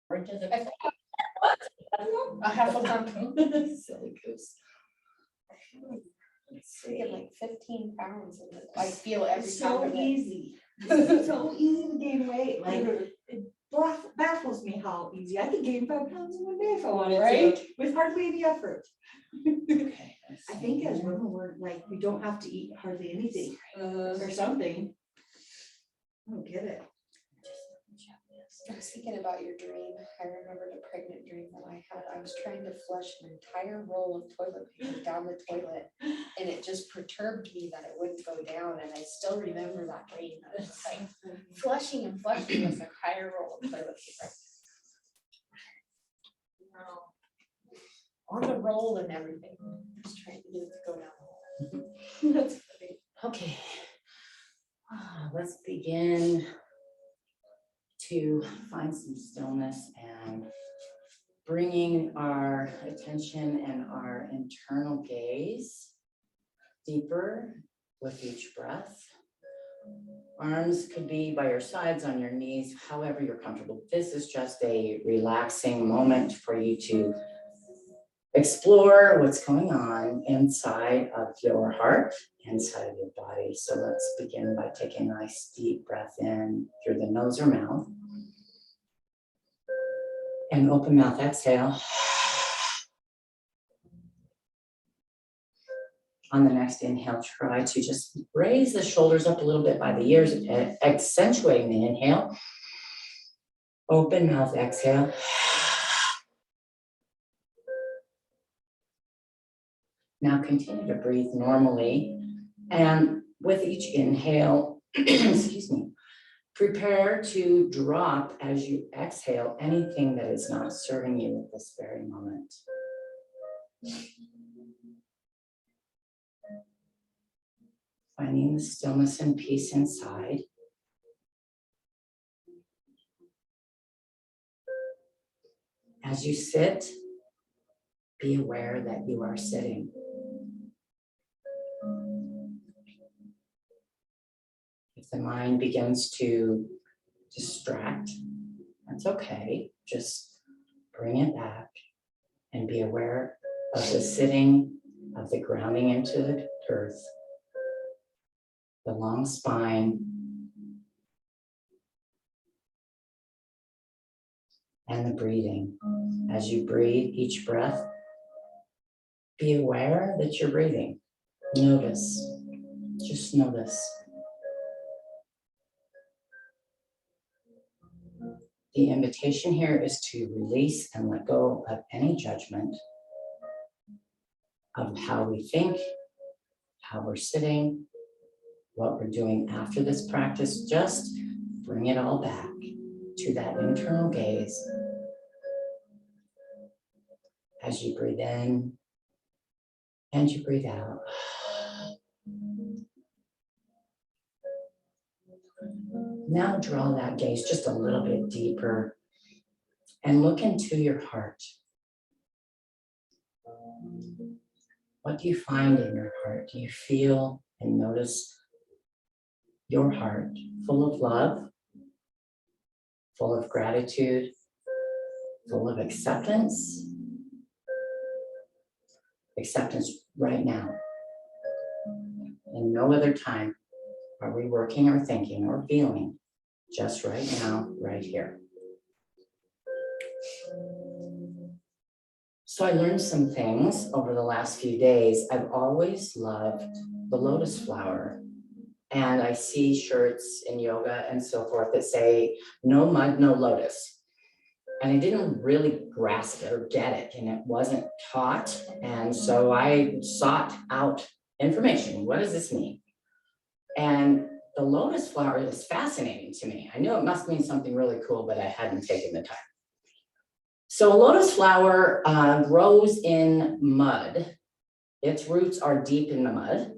Or does it? A half a something. Silly goose. We get like 15 pounds in it. I feel every It's time. so of it. easy. It's so easy to gain weight. Like, it baffles me how easy. I could gain 5 pounds in one day if I wanted Right? to, with hardly any effort. Okay. I think as women, we're like, we don't have to eat hardly anything or something. I don't get it. I was thinking about your dream. I remembered a pregnant dream that I had. I was trying to flush an entire roll of toilet paper down the toilet, and it just perturbed me that it wouldn't go down. And I still remember that dream. It's like flushing and flushing with an entire roll of toilet paper. On the roll and everything. Just trying to get it to go down. That's funny. Okay. Let's begin to find some stillness and bringing our attention and our internal gaze deeper with each breath. Arms could be by your sides, on your knees, however you're comfortable. This is just a relaxing moment for you to explore what's going on inside of your heart, inside of your body. So let's begin by taking a nice deep breath in through the nose or mouth. And open mouth exhale. On the next inhale, try to just raise the shoulders up a little bit by the ears, accentuating the inhale. Open mouth exhale. Now continue to breathe normally. And with each inhale, excuse me, prepare to drop as you exhale anything that is not serving you at this very moment. Finding the stillness and peace inside. As you sit, be aware that you are sitting. If the mind begins to distract, that's okay. Just bring it back and be aware of the sitting, of the grounding into the earth, the long spine, and the breathing. As you breathe each breath, be aware that you're breathing. Notice, just notice. The invitation here is to release and let go of any judgment of how we think, how we're sitting, what we're doing after this practice. Just bring it all back to that internal gaze. As you breathe in and you breathe out. Now draw that gaze just a little bit deeper and look into your heart. What do you find in your heart? Do you feel and notice your heart full of love, full of gratitude, full of acceptance? Acceptance right now. In no other time are we working or thinking or feeling, just right now, right here. So I learned some things over the last few days. I've always loved the lotus flower. And I see shirts in yoga and so forth that say, no mud, no lotus. And I didn't really grasp it or get it, and it wasn't taught. And so I sought out information. What does this mean? And the lotus flower is fascinating to me. I knew it must mean something really cool, but I hadn't taken the time. So a lotus flower grows in mud. Its roots are deep in the mud,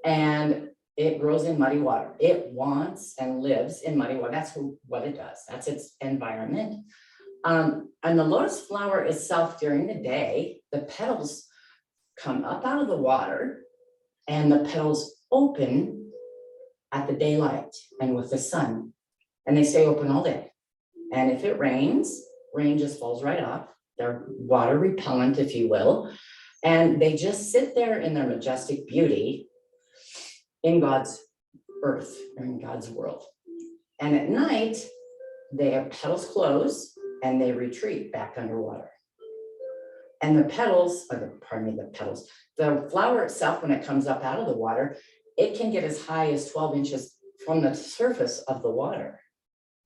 and it grows in muddy water. It wants and lives in muddy water. That's what it does. That's its environment. And the lotus flower itself, during the day, the petals come up out of the water, and the petals open at the daylight and with the sun, and they stay open all day. And if it rains, rain just falls right off. They're water repellent, if you will. And they just sit there in their majestic beauty in God's earth, or in God's world. And at night, they have petals close and they retreat back underwater. And the petals, the flower itself, when it comes up out of the water, it can get as high as 12 inches from the surface of the water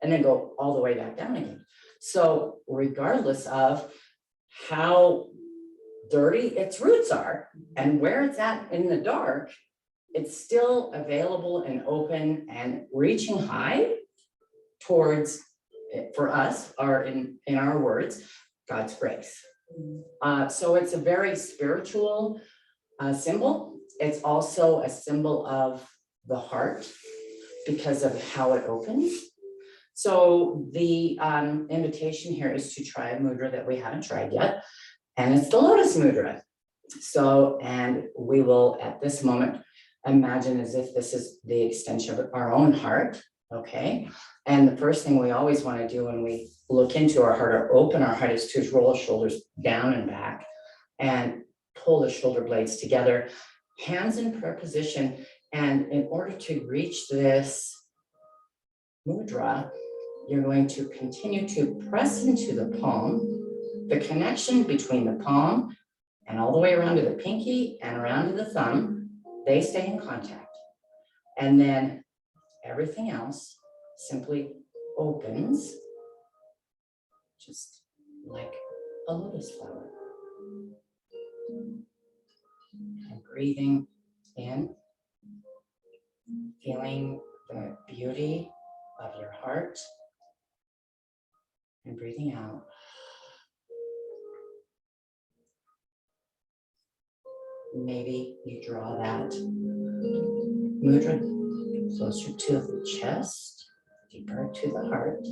and then go all the way back down again. So regardless of how dirty its roots are and where it's at in the dark, it's still available and open and reaching high towards, for us, or in our words, God's grace. So it's a very spiritual symbol. It's also a symbol of the heart because of how it opens. So the invitation here is to try a mudra that we haven't tried yet, and it's the lotus mudra. So, and we will at this moment imagine as if this is the extension of our own heart, okay? And the first thing we always want to do when we look into our heart or open our heart is to roll our shoulders down and back and pull the shoulder blades together, hands in prayer position. And in order to reach this mudra, you're going to continue to press into the palm, the connection between the palm and all the way around to the pinky and around to the thumb, they stay in contact. And then everything else simply opens, just like a lotus flower. And breathing in, feeling the beauty of your heart, and breathing out. Maybe you draw that mudra closer to the chest, deeper to the heart.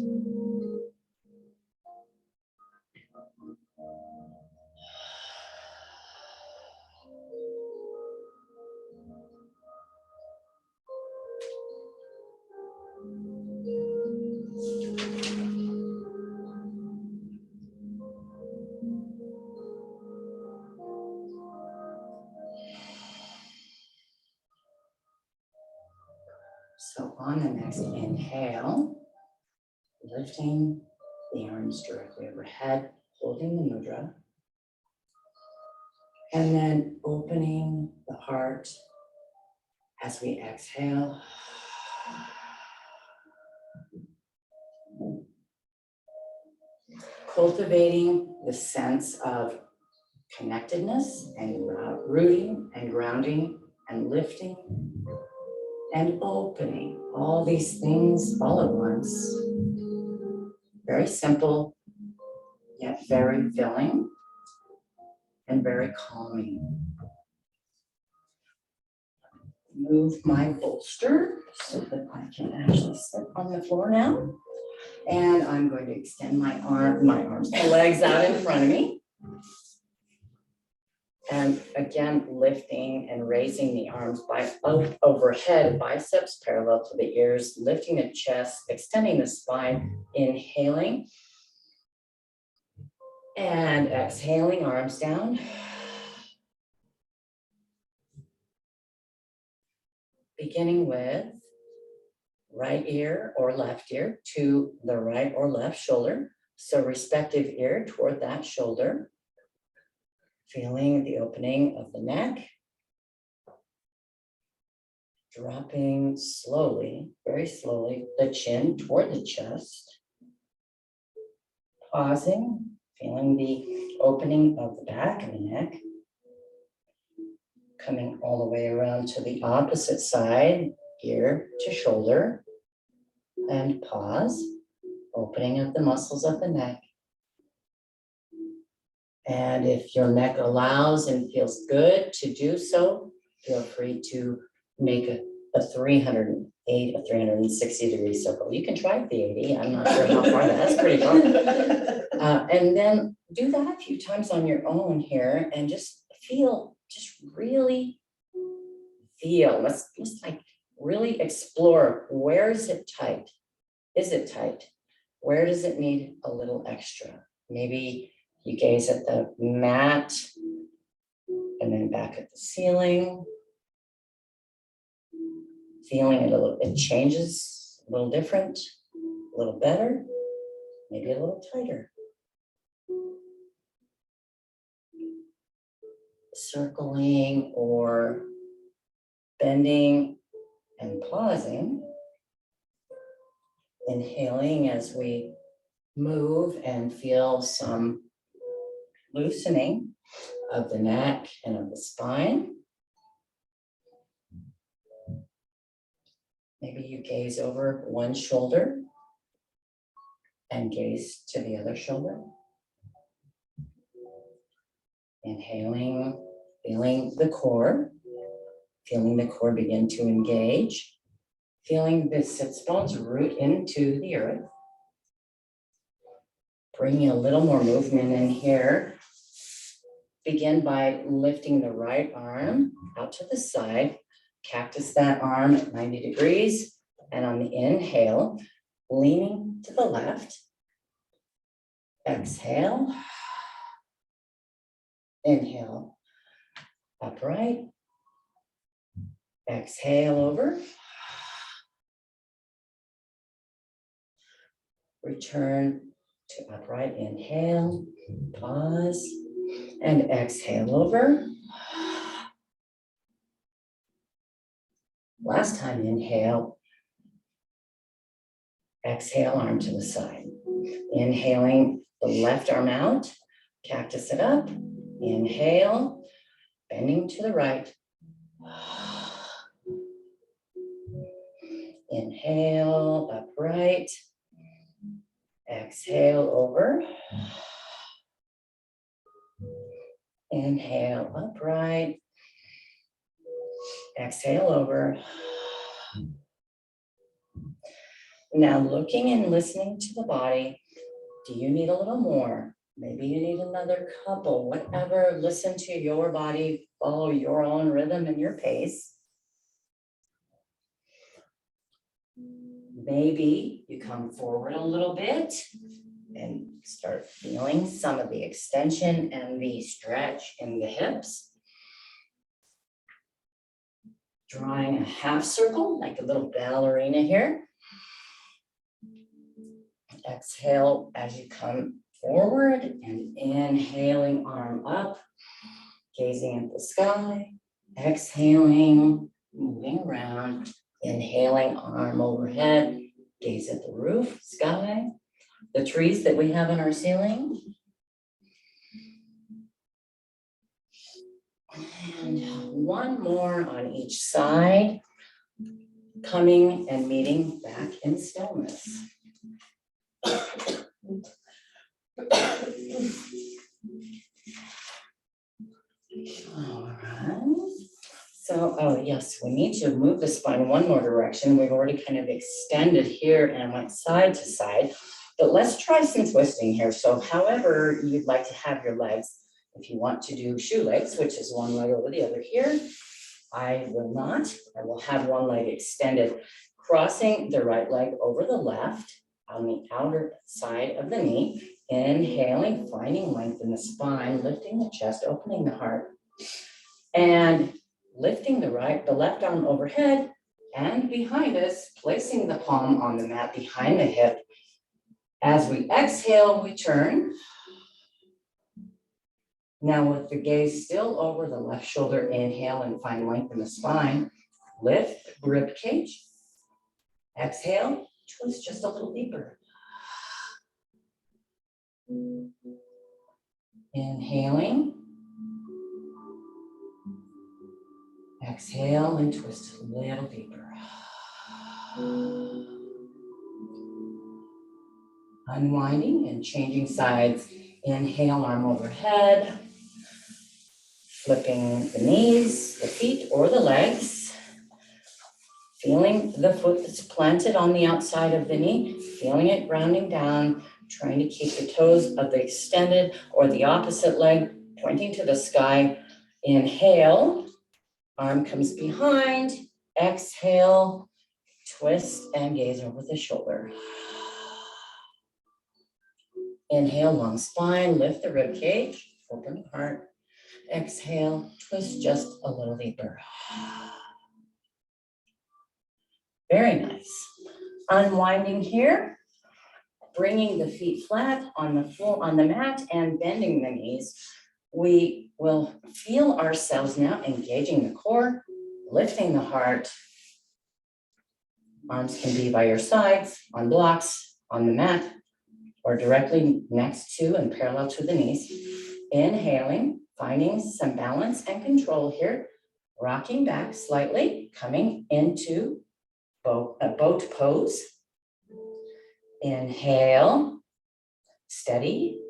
So on the next inhale, lifting the arms directly overhead, holding the mudra, and then opening the heart as we exhale. Cultivating the sense of connectedness and rooting and grounding and lifting and opening, all these things all at once. Very simple, yet very filling and very calming. Move my bolster so that I can actually sit on the floor now. And I'm going to extend my legs out in front of me. And again, lifting and raising the arms up overhead, biceps parallel to the ears, lifting the chest, extending the spine, inhaling. And exhaling, arms down. Beginning with right ear or left ear to the right or left shoulder. So respective ear toward that shoulder. Feeling the opening of the neck. Dropping slowly, very slowly, the chin toward the chest. Pausing, feeling the opening of the back of the neck. Coming all the way around to the opposite side, ear to shoulder. And pause, opening of the muscles of the neck. And if your neck allows and feels good to do so, feel free to make a 308, a 360-degree circle. You can try the 80. I'm not sure how far that's pretty far. And then do that a few times on your own here and just feel, just really feel. Let's like really explore, where is it tight? Is it tight? Where does it need a little extra? Maybe you gaze at the mat and then back at the ceiling. Feeling it a little, it changes a little different, a little better, maybe a little tighter. Circling or bending and pausing. Inhaling as we move and feel some loosening of the neck and of the spine. Maybe you gaze over one shoulder and gaze to the other shoulder. Inhaling, feeling the core begin to engage, feeling the sits bones root into the earth. Bringing a little more movement in here. Begin by lifting the right arm out to the side, cactus that arm at 90 degrees, and on the inhale, leaning to the left. Exhale. Inhale, upright. Exhale over. Return to upright, inhale, pause, and exhale over. Last time, inhale. Exhale, arm to the side. Inhaling the left arm out, cactus it up. Inhale, bending to the right. Inhale, upright. Exhale over. Inhale, upright. Exhale over. Now looking and listening to the body, do you need a little more? Maybe you need another couple, whatever. Listen to your body, follow your own rhythm and your pace. Maybe you come forward a little bit and start feeling some of the extension and the stretch in the hips. Drawing a half circle, like a little ballerina here. Exhale as you come forward and inhaling, arm up, gazing at the sky. Exhaling, moving around, inhaling, arm overhead, gaze at the roof, sky, the trees that we have on our ceiling. And one more on each side, coming and meeting back in stillness. All right. So, oh yes, we need to move the spine one more direction. We've already kind of extended here and went side to side, but let's try some twisting here. So however you'd like to have your legs, if you want to do shoelace, which is one leg over the other here, I will not. I will have one leg extended, crossing the right leg over the left on the outer side of the knee. Inhaling, finding length in the spine, lifting the chest, opening the heart, and lifting the left arm overhead and behind us, placing the palm on the mat behind the hip. As we exhale, we turn. Now with the gaze still over the left shoulder, inhale and find length in the spine. Lift the rib cage. Exhale, twist just a little deeper. Inhaling. Exhale and twist a little deeper. Unwinding and changing sides. Inhale, arm overhead. Flipping the knees, the feet, or the legs. Feeling the foot that's planted on the outside of the knee. Feeling it grounding down. Trying to keep the toes of the extended or the opposite leg pointing to the sky. Inhale. Arm comes behind. Exhale. Twist and gaze over the shoulder. Inhale, long spine, lift the rib cage, open the heart. Exhale, twist just a little deeper. Very nice. Unwinding here, bringing the feet flat on the floor, on the mat, and bending the knees. We will feel ourselves now engaging the core, lifting the heart. Arms can be by your sides, on blocks, on the mat, or directly next to and parallel to the knees. Inhaling, finding some balance and control here. Rocking back slightly, coming into a boat pose. Inhale, steady.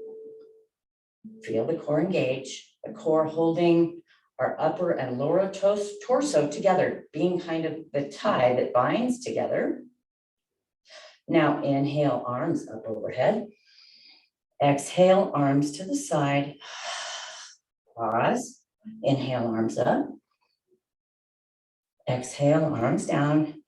Feel the core engage, the core holding our upper and lower torso together, being kind of the tie that binds together. Now inhale, arms up overhead. Exhale, arms to the side. Pause. Inhale, arms up. Exhale, arms down.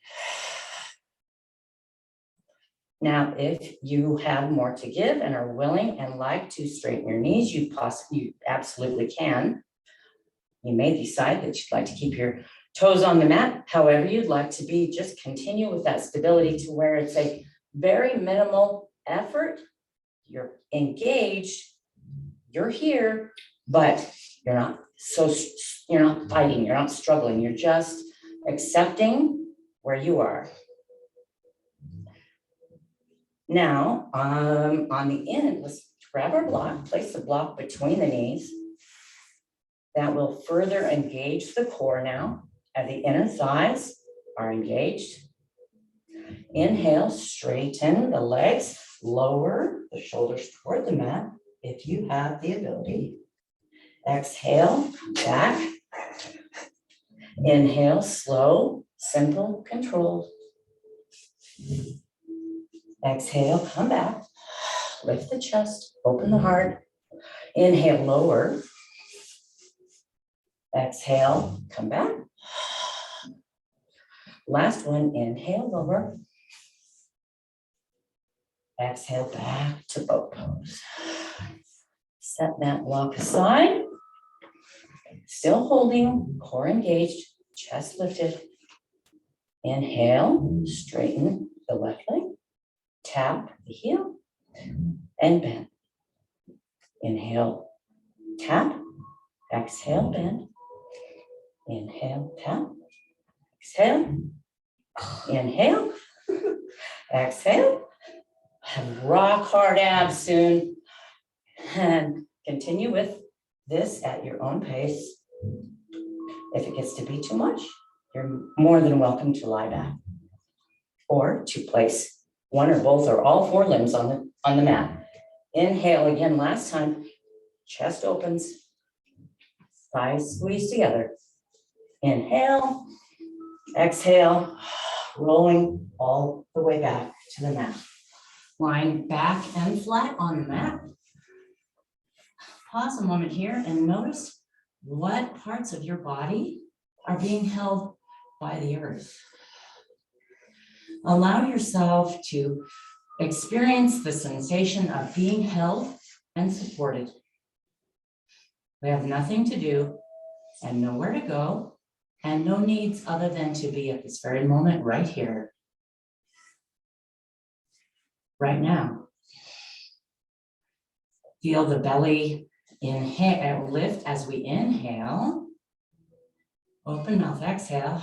Now, if you have more to give and are willing and like to straighten your knees, you absolutely can. You may decide that you'd like to keep your toes on the mat, however you'd like to be. Just continue with that stability to where it's a very minimal effort. You're engaged, you're here, but you're not fighting, you're not struggling, you're just accepting where you are. Now, on the end, let's grab our block, place the block between the knees. That will further engage the core now, as the inner thighs are engaged. Inhale, straighten the legs, lower the shoulders toward the mat if you have the ability. Exhale, back. Inhale, slow, simple, controlled. Exhale, come back. Lift the chest, open the heart. Inhale, lower. Exhale, come back. Last one, inhale, lower. Exhale, back to boat pose. Set that block aside. Still holding, core engaged, chest lifted. Inhale, straighten the left leg. Tap the heel and bend. Inhale, tap. Exhale, bend. Inhale, tap. Exhale. Inhale. Exhale. Rock hard abs soon. And continue with this at your own pace. If it gets to be too much, you're more than welcome to lie back or to place one or both or all four limbs on the mat. Inhale again, last time. Chest opens, thighs squeeze together. Inhale, exhale, rolling all the way back to the mat. Lying back and flat on the mat. Pause a moment here and notice what parts of your body are being held by the earth. Allow yourself to experience the sensation of being held and supported. We have nothing to do and nowhere to go and no needs other than to be at this very moment right here, right now. Feel the belly inhale, lift as we inhale. Open mouth, exhale.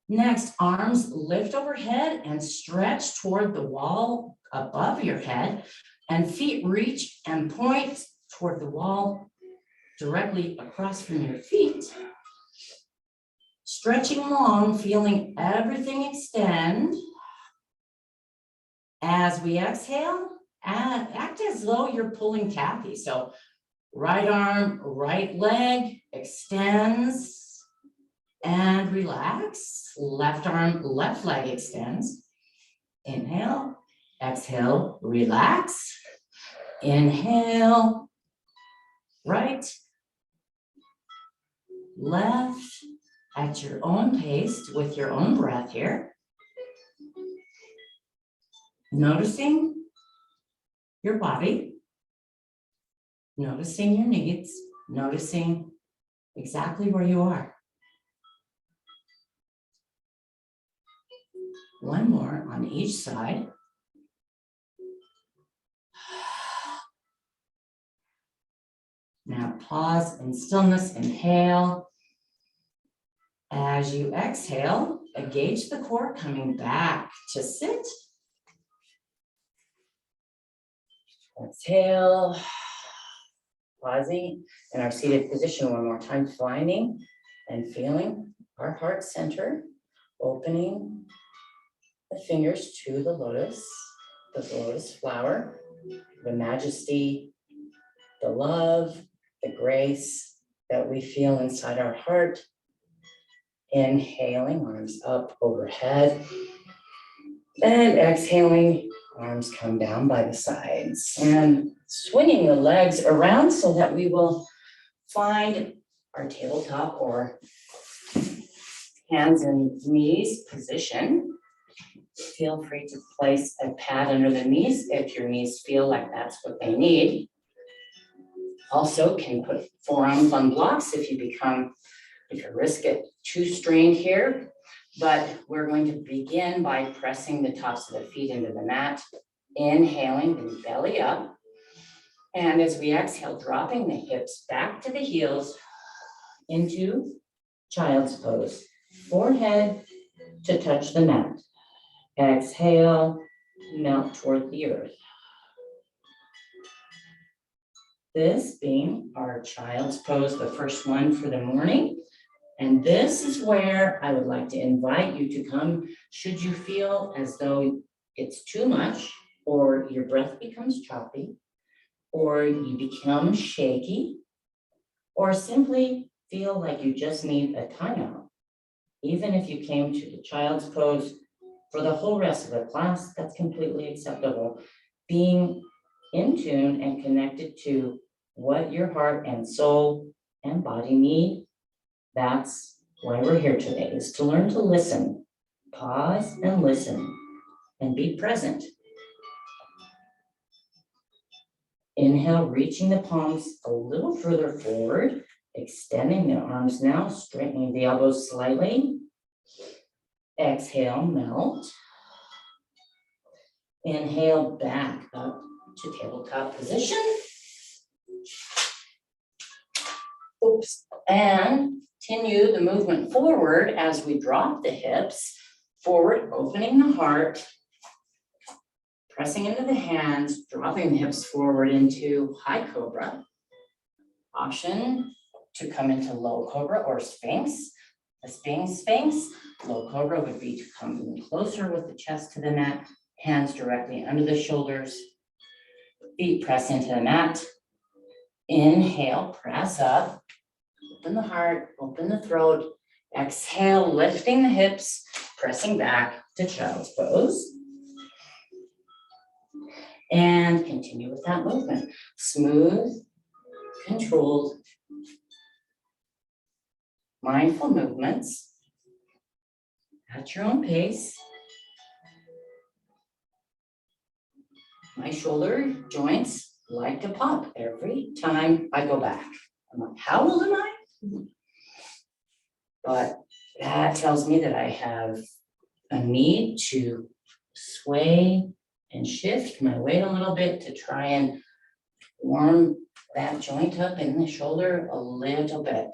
Next, arms lift overhead and stretch toward the wall above your head, and feet reach and point toward the wall directly across from your feet. Stretching long, feeling everything extend. As we exhale, act as though you're pulling Kathy. So right arm, right leg extends and relax. Left arm, left leg extends. Inhale, exhale, relax. Inhale, right, left, at your own pace with your own breath here. Noticing your body, noticing your needs, noticing exactly where you are. One more on each side. Now pause in stillness, inhale. As you exhale, engage the core, coming back to sit. Exhale, pausing in our seated position one more time, finding and feeling our heart center, opening the fingers to the lotus flower, the majesty, the love, the grace that we feel inside our heart. Inhaling, arms up overhead, and exhaling, arms come down by the sides, and swinging the legs around so that we will find our tabletop or hands and knees position. Feel free to place a pad under the knees if your knees feel like that's what they need. Also can put forearms on blocks if your wrists get too strained here. But we're going to begin by pressing the tops of the feet into the mat, inhaling the belly up. And as we exhale, dropping the hips back to the heels into child's pose. Forehead to touch the mat. Exhale, melt toward the earth. This being our child's pose, the first one for the morning. And this is where I would like to invite you to come should you feel as though it's too much, or your breath becomes choppy, or you become shaky, or simply feel like you just need a timeout. Even if you came to the child's pose for the whole rest of the class, that's completely acceptable. Being in tune and connected to what your heart and soul and body need, that's why we're here today, is to learn to listen, pause and listen, and be present. Inhale, reaching the palms a little further forward, extending the arms now, straightening the elbows slightly. Exhale, melt. Inhale, back up to tabletop position. Oops, and continue the movement forward as we drop the hips forward, opening the heart, pressing into the hands, dropping the hips forward into high cobra. Option to come into low cobra or sphinx. A sphinx, low cobra would be to come in closer with the chest to the mat, hands directly under the shoulders, feet press into the mat. Inhale, press up. Open the heart, open the throat. Exhale, lifting the hips, pressing back to child's pose. And continue with that movement. Smooth, controlled, mindful movements at your own pace. My shoulder joints like to pop every time I go back. I'm like, how old am I? But that tells me that I have a need to sway and shift my weight a little bit to try and warm that joint up in the shoulder a little bit.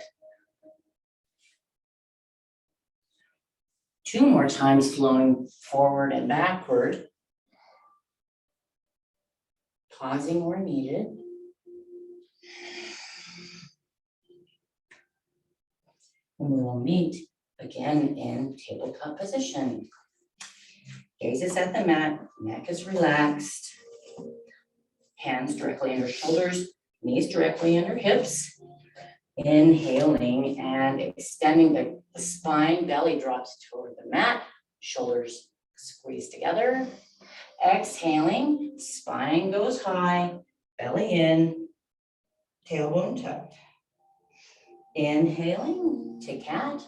2 more times, flowing forward and backward. Pausing where needed. And we will meet again in tabletop position. Gaze is at the mat, neck is relaxed. Hands directly under shoulders, knees directly under hips. Inhaling and extending the spine, belly drops toward the mat, shoulders squeeze together. Exhaling, spine goes high, belly in, tailbone tucked. Inhaling to cat,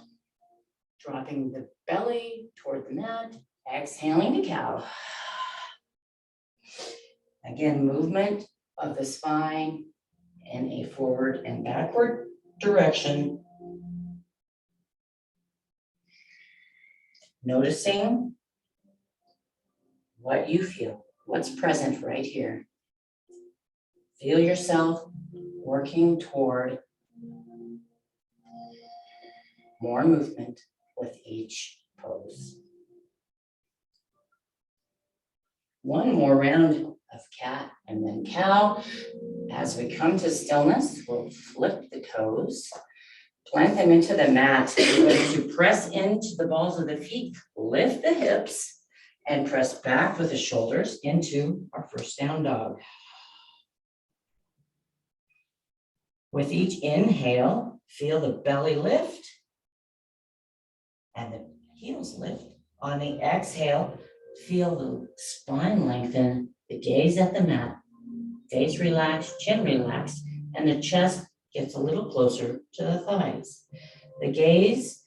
dropping the belly toward the mat. Exhaling to cow. Again, movement of the spine in a forward and backward direction. Noticing what you feel, what's present right here. Feel yourself working toward more movement with each pose. One more round of cat and then cow. As we come to stillness, we'll flip the toes, plant them into the mat. We're going to press into the balls of the feet, lift the hips, and press back with the shoulders into our first down dog. With each inhale, feel the belly lift and the heels lift. On the exhale, feel the spine lengthen, the gaze at the mat, face relaxed, chin relaxed, and the chest gets a little closer to the thighs. The gaze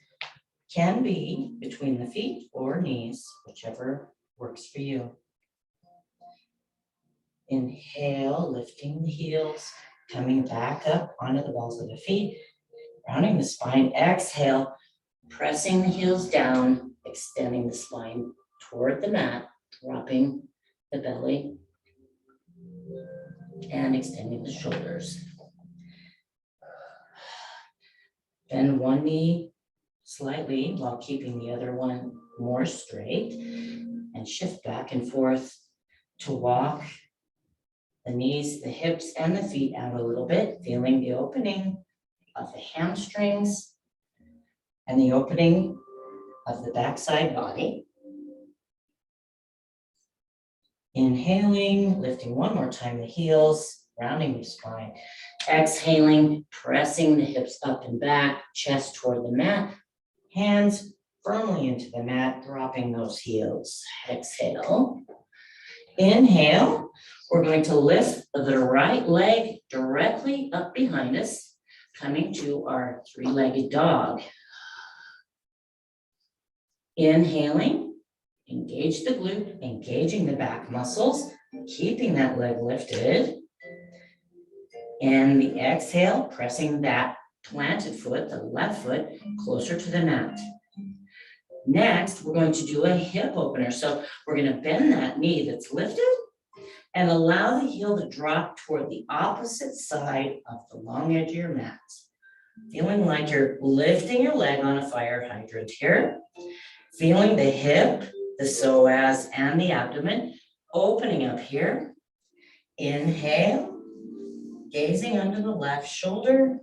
can be between the feet or knees, whichever works for you. Inhale, lifting the heels, coming back up onto the balls of the feet, rounding the spine. Exhale, pressing the heels down, extending the spine toward the mat, dropping the belly, and extending the shoulders. Bend one knee slightly while keeping the other one more straight, and shift back and forth to walk the knees, the hips, and the feet out a little bit, feeling the opening of the hamstrings and the opening of the backside body. Inhaling, lifting one more time the heels, rounding the spine. Exhaling, pressing the hips up and back, chest toward the mat, hands firmly into the mat, dropping those heels. Exhale. Inhale, we're going to lift the right leg directly up behind us, coming to our three-legged dog. Inhaling, engage the glute, engaging the back muscles, keeping that leg lifted. And the exhale, pressing that planted foot, the left foot, closer to the mat. Next, we're going to do a hip opener. So we're going to bend that knee that's lifted and allow the heel to drop toward the opposite side of the long edge of your mat. Feeling like you're lifting your leg on a fire hydrant here. Feeling the hip, the psoas, and the abdomen opening up here. Inhale, gazing under the right shoulder.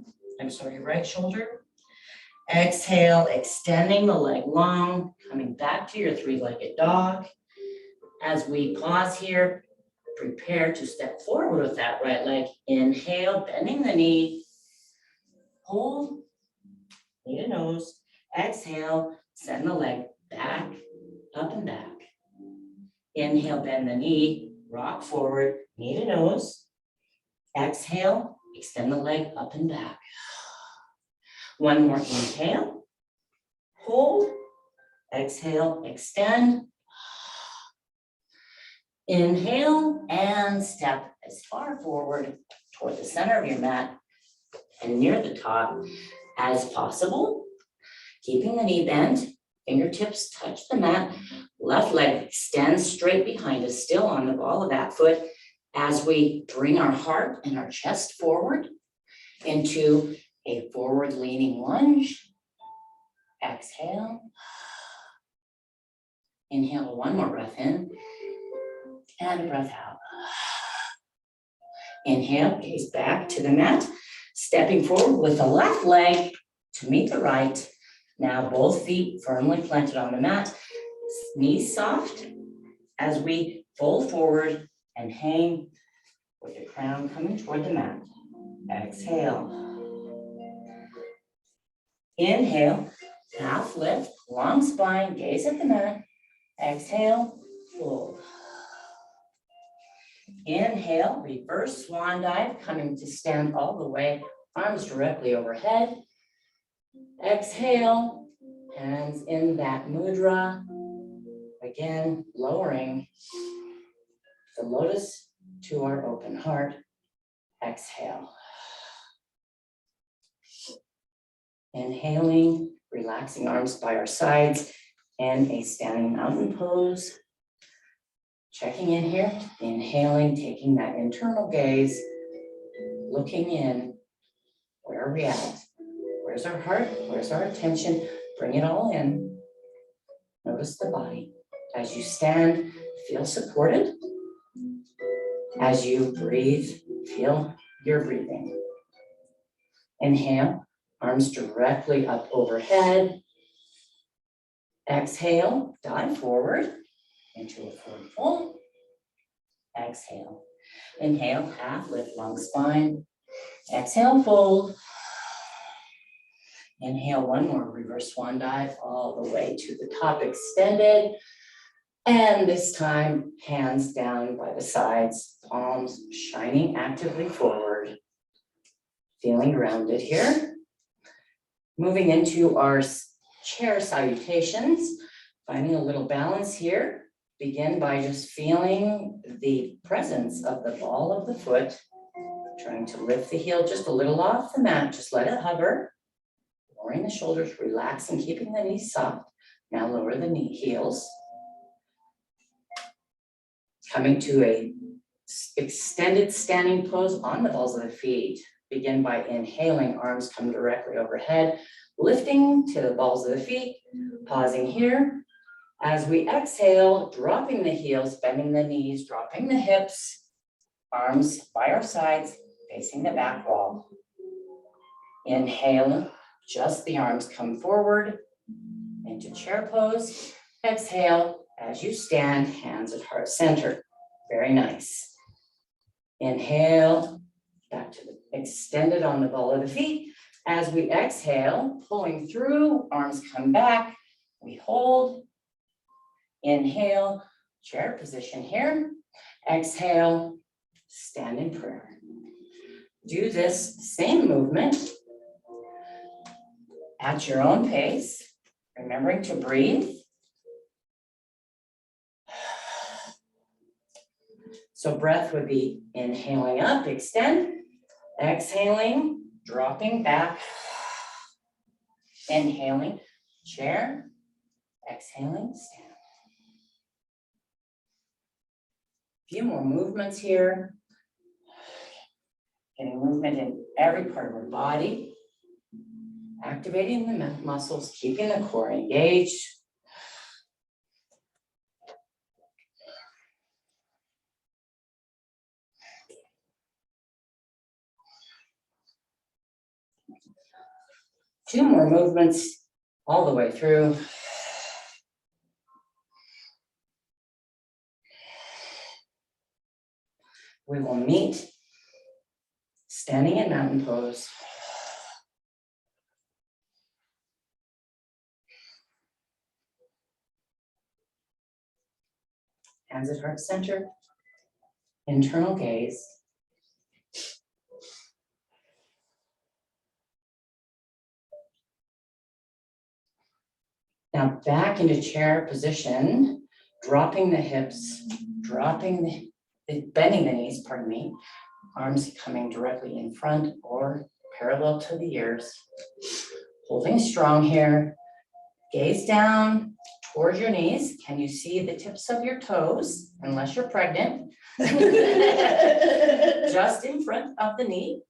Exhale, extending the leg long, coming back to your three-legged dog. As we pause here, prepare to step forward with that right leg. Inhale, bending the knee. Hold, knee to nose. Exhale, send the leg back, up and back. Inhale, bend the knee, rock forward, knee to nose. Exhale, extend the leg up and back. One more inhale, hold, exhale, extend. Inhale and step as far forward toward the center of your mat and near the top as possible. Keeping the knee bent, fingertips touch the mat, left leg extends straight behind us, still on the ball of that foot, as we bring our heart and our chest forward into a forward leaning lunge. Exhale. Inhale, one more breath in and a breath out. Inhale, gaze back to the mat, stepping forward with the left leg to meet the right. Now both feet firmly planted on the mat, knees soft as we fold forward and hang with the crown coming toward the mat. Exhale. Inhale, half lift, long spine, gaze at the mat. Exhale, fold. Inhale, reverse swan dive, coming to stand all the way, arms directly overhead. Exhale, hands in that mudra. Again, lowering the lotus to our open heart. Exhale. Inhaling, relaxing arms by our sides, and a standing mountain pose. Checking in here, inhaling, taking that internal gaze, looking in. Where are we at? Where's our heart? Where's our attention? Bring it all in. Notice the body. As you stand, feel supported. As you breathe, feel your breathing. Inhale, arms directly up overhead. Exhale, dive forward into a forward fold. Exhale. Inhale, half lift, long spine. Exhale, fold. Inhale, one more, reverse swan dive all the way to the top, extended. And this time, hands down by the sides, palms shining actively forward. Feeling grounded here. Moving into our chair salutations, finding a little balance here. Begin by just feeling the presence of the ball of the foot. Trying to lift the heel just a little off the mat, just let it hover. Lowering the shoulders, relaxing, keeping the knees soft. Now lower the knee heels. Coming to a extended standing pose on the balls of the feet. Begin by inhaling, arms come directly overhead, lifting to the balls of the feet, pausing here. As we exhale, dropping the heels, bending the knees, dropping the hips, arms by our sides, facing the back wall. Inhale, just the arms come forward into chair pose. Exhale, as you stand, hands at heart center. Very nice. Inhale, back to the extended on the ball of the feet. As we exhale, pulling through, arms come back. We hold. Inhale, chair position here. Exhale, stand in prayer. Do this same movement at your own pace, remembering to breathe. So breath would be inhaling up, extend, exhaling, dropping back, inhaling, chair, exhaling, stand. Few more movements here. Getting movement in every part of our body. Activating the muscles, keeping the core engaged. Two more movements all the way through. We will meet standing in mountain pose. Hands at heart center, internal gaze. Now back into chair position, dropping the hips, bending the knees, pardon me, arms coming directly in front or parallel to the ears. Holding strong here, gaze down towards your knees. Can you see the tips of your toes, unless you're pregnant? Just in front of the knee.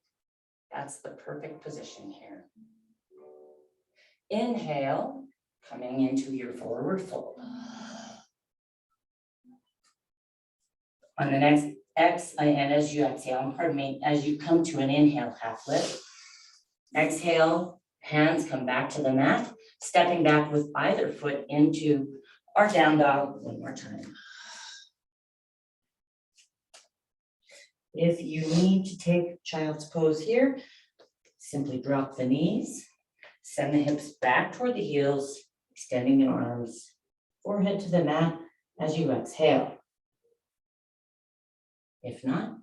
That's the perfect position here. Inhale, coming into your forward fold. On the next and as you exhale, pardon me, as you come to an inhale, half lift. Exhale, hands come back to the mat, stepping back with either foot into our down dog one more time. If you need to take child's pose here, simply drop the knees, send the hips back toward the heels, extending your arms, forehead to the mat as you exhale. If not,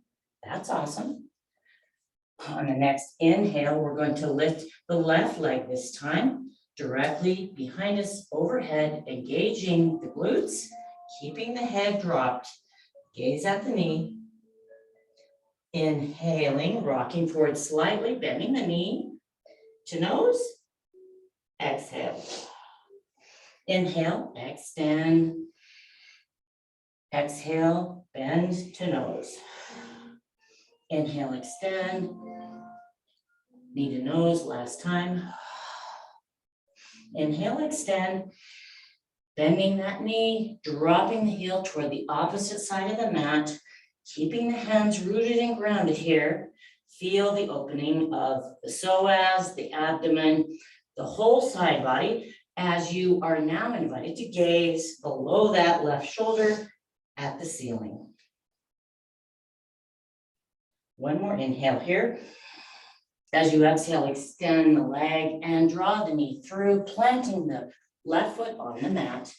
that's awesome. On the next inhale, we're going to lift the left leg this time, directly behind us overhead, engaging the glutes, keeping the head dropped, gaze at the knee, Inhaling, rocking forward slightly, bending the knee to nose. Exhale. Inhale, extend. Exhale, bend to nose. Inhale, extend. Knee to nose, last time. Inhale, extend. Bending that knee, dropping the heel toward the opposite side of the mat, keeping the hands rooted and grounded here. Feel the opening of the psoas, the abdomen, the whole side body, as you are now invited to gaze below that left shoulder at the ceiling. One more inhale here. As you exhale, extend the leg and draw the knee through, planting the left foot on the mat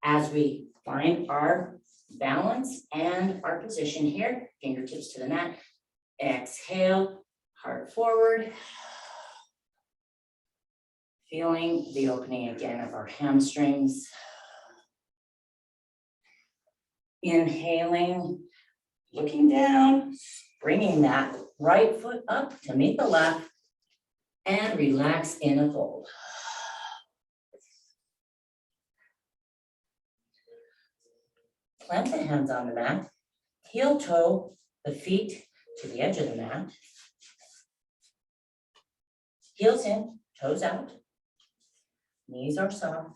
as we find our balance and our position here. Fingertips to the mat. Exhale, heart forward. Feeling the opening again of our hamstrings. Inhaling, looking down, bringing that right foot up to meet the left, and relax in a fold. Plant the hands on the mat, heel toe the feet to the edge of the mat. Heels in, toes out. Knees are soft.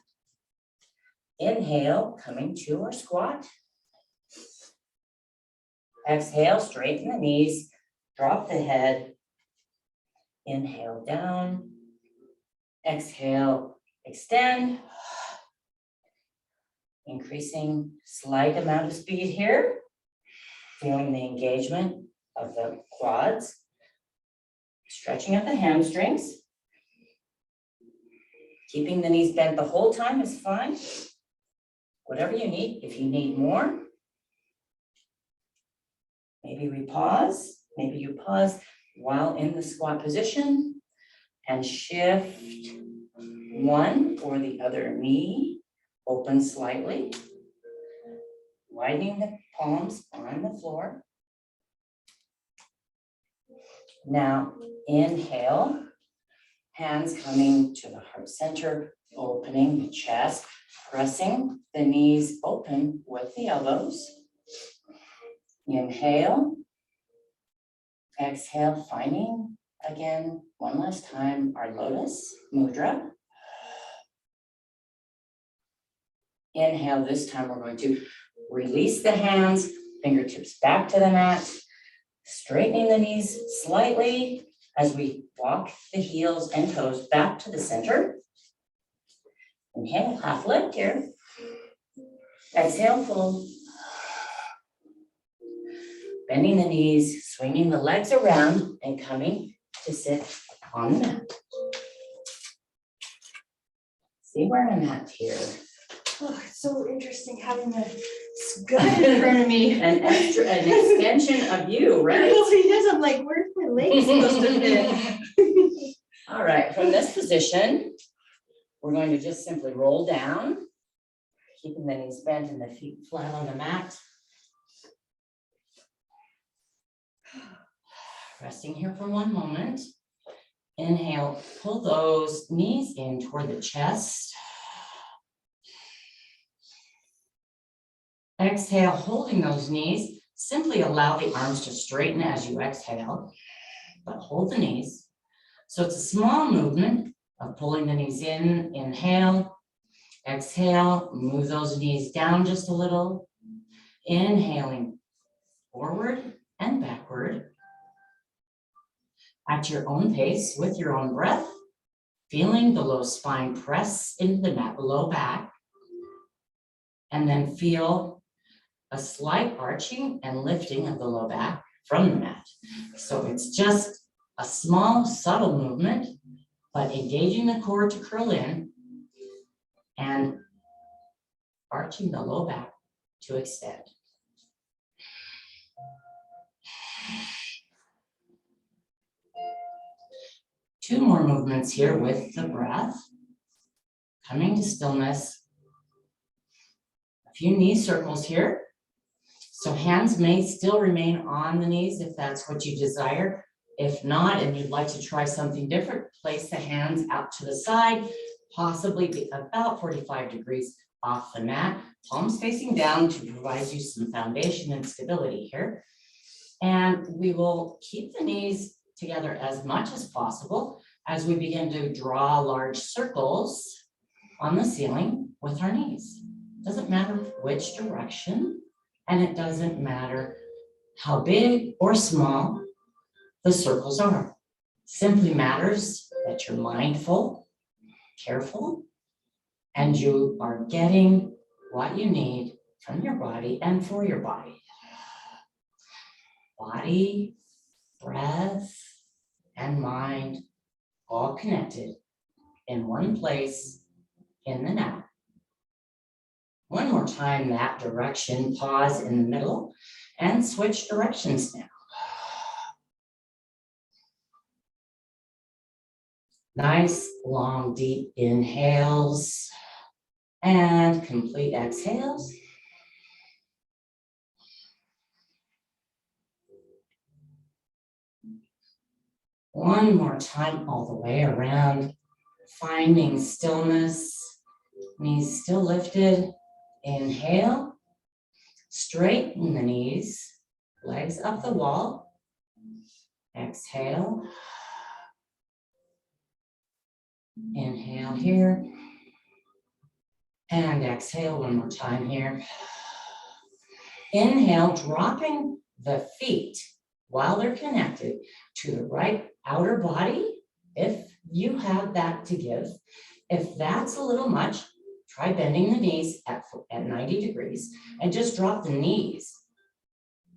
Inhale, coming to our squat. Exhale, straighten the knees, drop the head. Inhale down. Exhale, extend. Increasing slight amount of speed here. Feeling the engagement of the quads. Stretching up the hamstrings. Keeping the knees bent the whole time is fine. Whatever you need. If you need more, maybe we pause. Maybe you pause while in the squat position and shift one or the other knee, open slightly, widening the palms on the floor. Now inhale, hands coming to the heart center, opening the chest, pressing the knees open with the elbows. Inhale. Exhale, finding again, one last time, our lotus mudra. Inhale, this time we're going to release the hands, fingertips back to the mat, straightening the knees slightly as we walk the heels and toes back to the center. Inhale, half lift here. Exhale, fold. Bending the knees, swinging the legs around and coming to sit on the mat. See where I'm at here. Oh, it's so interesting having the sky in front of me. An extension of you, right? Nobody does. I'm like, where's my legs supposed to fit? All right, from this position, we're going to just simply roll down, keeping the knees bent and the feet flat on the mat. Resting here for one moment. Inhale, pull those knees in toward the chest. Exhale, holding those knees. Simply allow the arms to straighten as you exhale, but hold the knees. So it's a small movement of pulling the knees in. Inhale, exhale, move those knees down just a little. Inhaling forward and backward. At your own pace, with your own breath, feeling the low spine press into the mat, low back, and then feel a slight arching and lifting of the low back from the mat. So it's just a small, subtle movement, but engaging the core to curl in and arching the low back to extend. Two more movements here with the breath. Coming to stillness. A few knee circles here. So hands may still remain on the knees if that's what you desire. If not, and you'd like to try something different, place the hands out to the side, possibly be about 45 degrees off the mat, palms facing down to provide you some foundation and stability here. And we will keep the knees together as much as possible as we begin to draw large circles on the ceiling with our knees. Doesn't matter which direction, and it doesn't matter how big or small the circles are. Simply matters that you're mindful, careful, and you are getting what you need from your body and for your body. Body, breath, and mind all connected in one place in the now. One more time, that direction, pause in the middle and switch directions now. Nice, long, deep inhales and complete exhales. One more time all the way around, finding stillness, knees still lifted. Inhale, straighten the knees, legs up the wall. Exhale. Inhale here. And exhale one more time here. Inhale, dropping the feet while they're connected to the right outer body, if you have that to give. If that's a little much, try bending the knees at 90 degrees and just drop the knees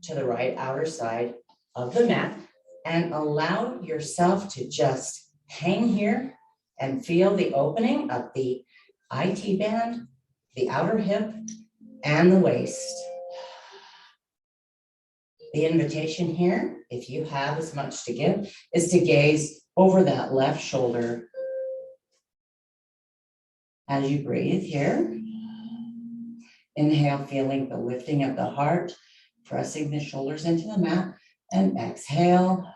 to the right outer side of the mat and allow yourself to just hang here and feel the opening of the IT band, the outer hip, and the waist. The invitation here, if you have as much to give, is to gaze over that left shoulder as you breathe here. Inhale, feeling the lifting of the heart, pressing the shoulders into the mat, and exhale.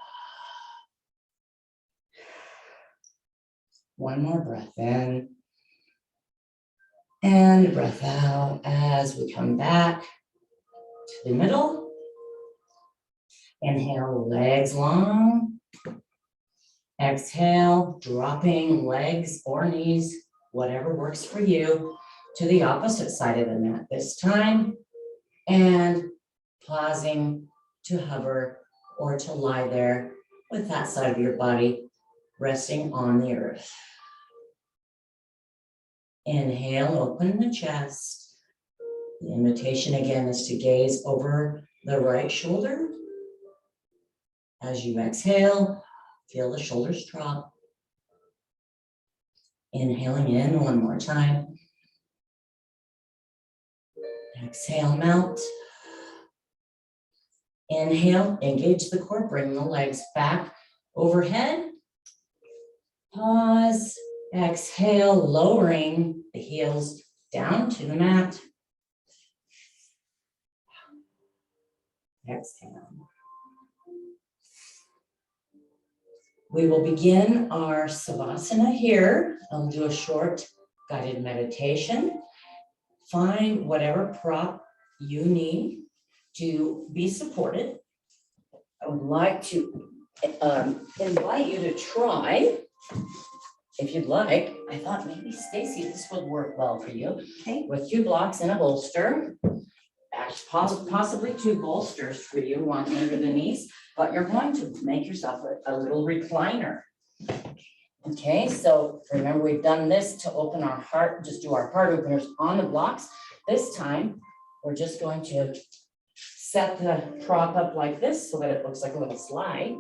One more breath in and breath out as we come back to the middle. Inhale, legs long. Exhale, dropping legs or knees, whatever works for you, to the opposite side of the mat this time. And pausing to hover or to lie there with that side of your body resting on the earth. Inhale, open the chest. The invitation again is to gaze over the right shoulder. As you exhale, feel the shoulders drop. Inhaling in one more time. Exhale, melt. Inhale, engage the core, bring the legs back overhead. Pause, exhale, lowering the heels down to the mat. Exhale. We will begin our Savasana here. I'll do a short guided meditation. Find whatever prop you need to be supported. I would like to invite you to try, if you'd like. I thought maybe Stacy, this would work well for you. Okay. With 2 blocks and a bolster, possibly 2 bolsters for you, one under the knees, but you're going to make yourself a little recliner. Okay, so remember we've done this to open our heart, just do our heart openers on the blocks. This time, we're just going to set the prop up like this so that it looks like a little slide.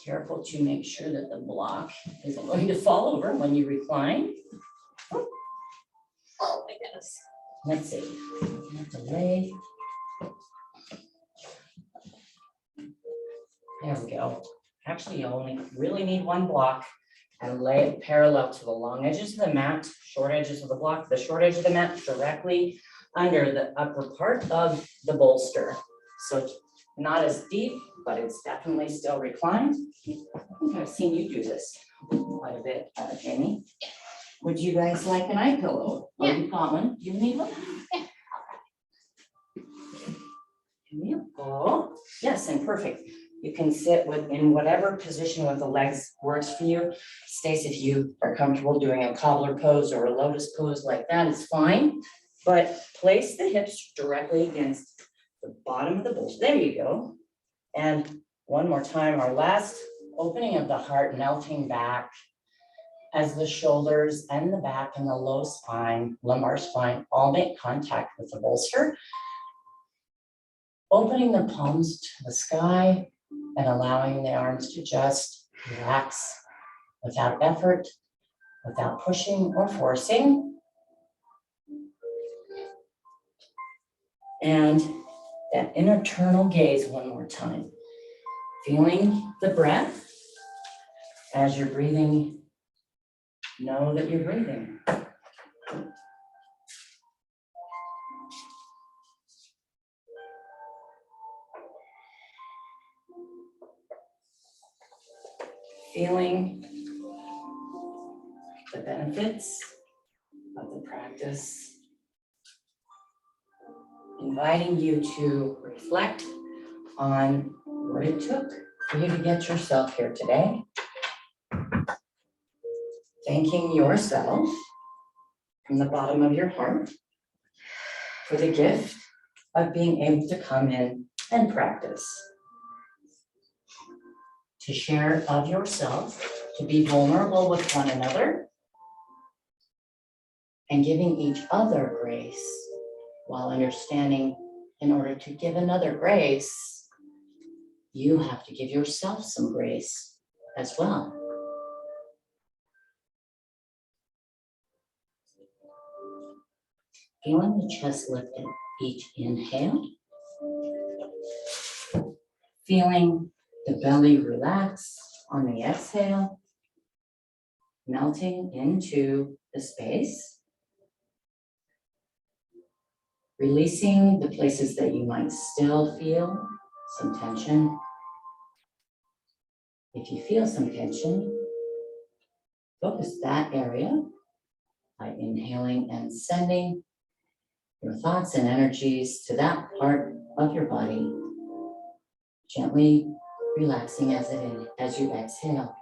Careful to make sure that the block isn't going to fall over when you recline. Oh my goodness. Let's see. I have to lay. There we go. Actually, you only really need 1 block and lay it parallel to the long edges of the mat, short edges of the block, the short edge of the mat directly under the upper part of the bolster. So it's not as deep, but it's definitely still reclined. I think I've seen you do this quite a bit, Jamie. Would you guys like an eye pillow? Oh, you got one? Do you need one? Here you go. Yes, and perfect. You can sit in whatever position with the legs works for you. Stace, if you are comfortable doing a cobbler pose or a lotus pose like that, it's fine. But place the hips directly against the bottom of the bolster. There you go. And one more time, our last opening of the heart, melting back as the shoulders and the back and the low spine, lumbar spine, all make contact with the bolster. Opening the palms to the sky and allowing the arms to just relax without effort, without pushing or forcing. And that internal gaze one more time. Feeling the breath as you're breathing. Know that you're breathing. Feeling the benefits of the practice. Inviting you to reflect on what it took for you to get yourself here today. Thanking yourself from the bottom of your heart for the gift of being able to come in and practice. To share of yourself, to be vulnerable with one another, and giving each other grace while understanding in order to give another grace, you have to give yourself some grace as well. Feeling the chest lift at each inhale. Feeling the belly relax on the exhale, melting into the space. Releasing the places that you might still feel some tension. If you feel some tension, focus that area by inhaling and sending your thoughts and energies to that part of your body, gently relaxing as you exhale.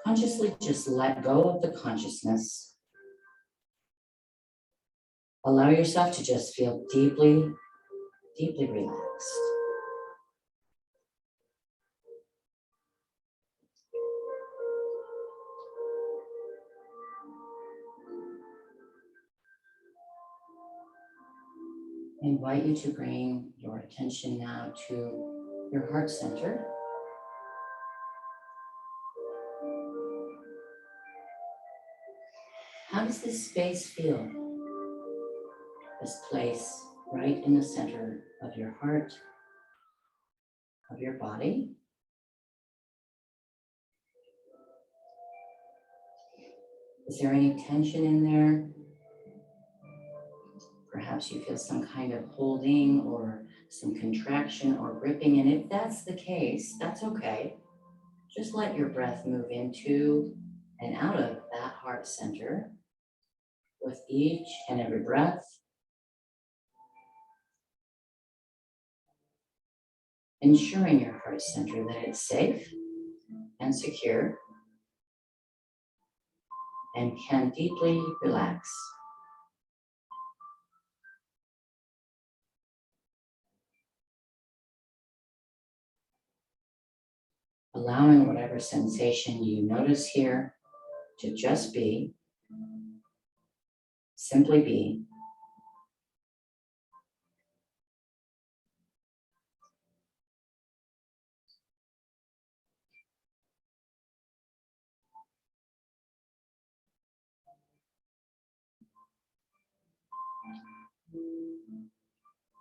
Consciously just let go of the consciousness. Allow yourself to just feel deeply, deeply relaxed. I invite you to bring your attention now to your heart center. How does this space feel? This place right in the center of your heart, of your body. Is there any tension in there? Perhaps you feel some kind of holding or some contraction or gripping, and if that's the case, that's okay. Just let your breath move into and out of that heart center with each and every breath. Ensuring your heart center that it's safe and secure and can deeply relax. Allowing whatever sensation you notice here to just be, simply be.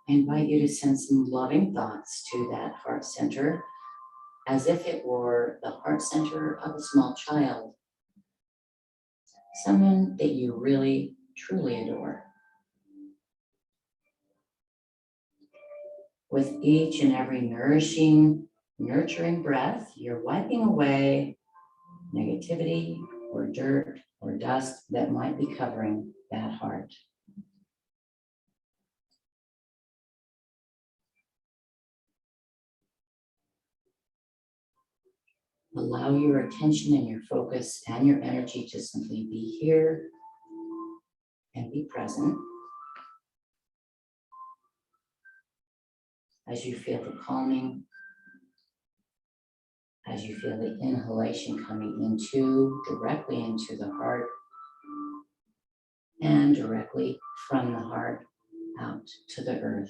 I invite you to send some loving thoughts to that heart center as if it were the heart center of a small child. someone that you really, truly adore. With each and every nourishing, nurturing breath, you're wiping away negativity or dirt or dust that might be covering that heart. Allow your attention and your focus and your energy to simply be here and be present. As you feel the calming, as you feel the inhalation coming directly into the heart, and directly from the heart out to the earth.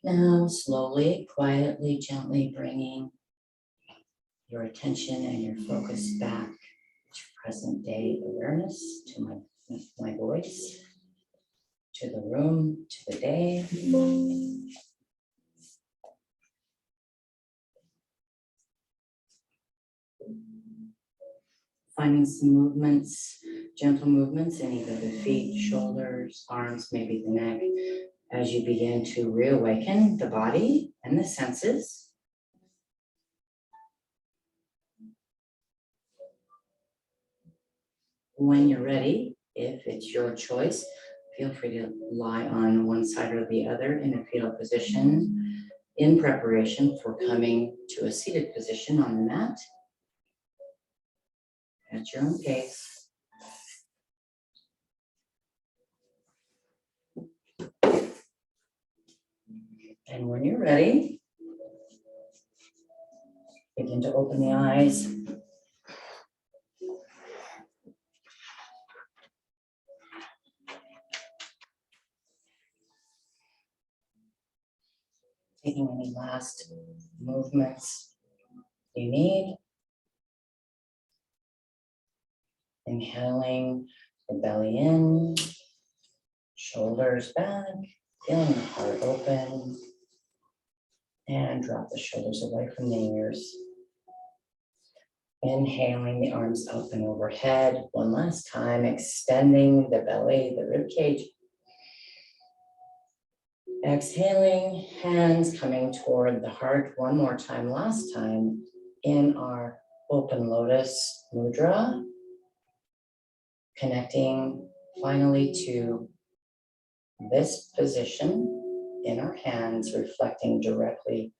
Now, slowly, quietly, gently bringing your attention and your focus back to present day awareness, to my voice, to the room, to the day. Finding some movements, gentle movements in either the feet, shoulders, arms, maybe the neck, as you begin to reawaken the body and the senses. When you're ready, if it's your choice, Feel free to lie on one side or the other in a fetal position in preparation for coming to a seated position on the mat at your own pace. And when you're ready, begin to open the eyes. Taking any last movements you need. Inhaling the belly in, shoulders back, feeling the heart open. And drop the shoulders away from the ears. Inhaling the arms up and overhead. One last time, extending the belly, the rib cage. Exhaling, hands coming toward the heart. One more time, last time, in our open lotus mudra. Connecting finally to this position in our hands, reflecting directly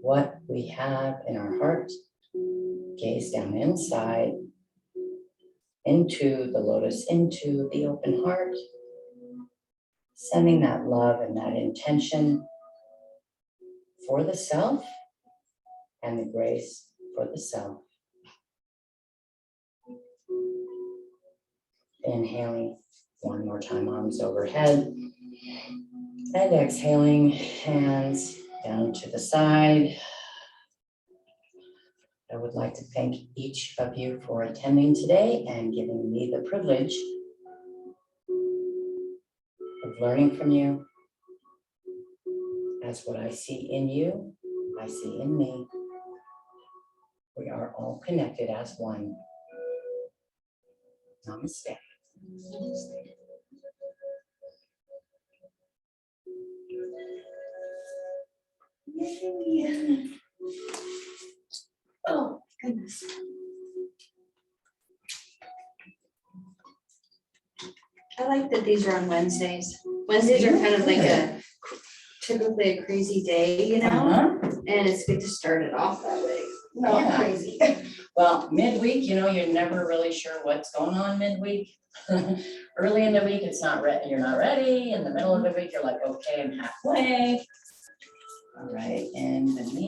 what we have in our heart. Gaze down inside, into the lotus, into the open heart. Sending that love and that intention for the self and the grace for the self. Inhaling one more time, arms overhead. And exhaling, hands down to the side. I would like to thank each of you for attending today and giving me the privilege of learning from you. As what I see in you, I see in me. We are all connected as one. Namaste. Yay. Oh, goodness. I like that these are on Wednesdays. Wednesdays are kind of like a typically a crazy day, you know, and it's good to start it off that way. Not Yeah. crazy. Well, midweek, you're never really sure what's going on midweek. Early in the week, it's not ready. You're not ready. In the middle of the week, you're like, okay, I'm halfway. All right, and the knee.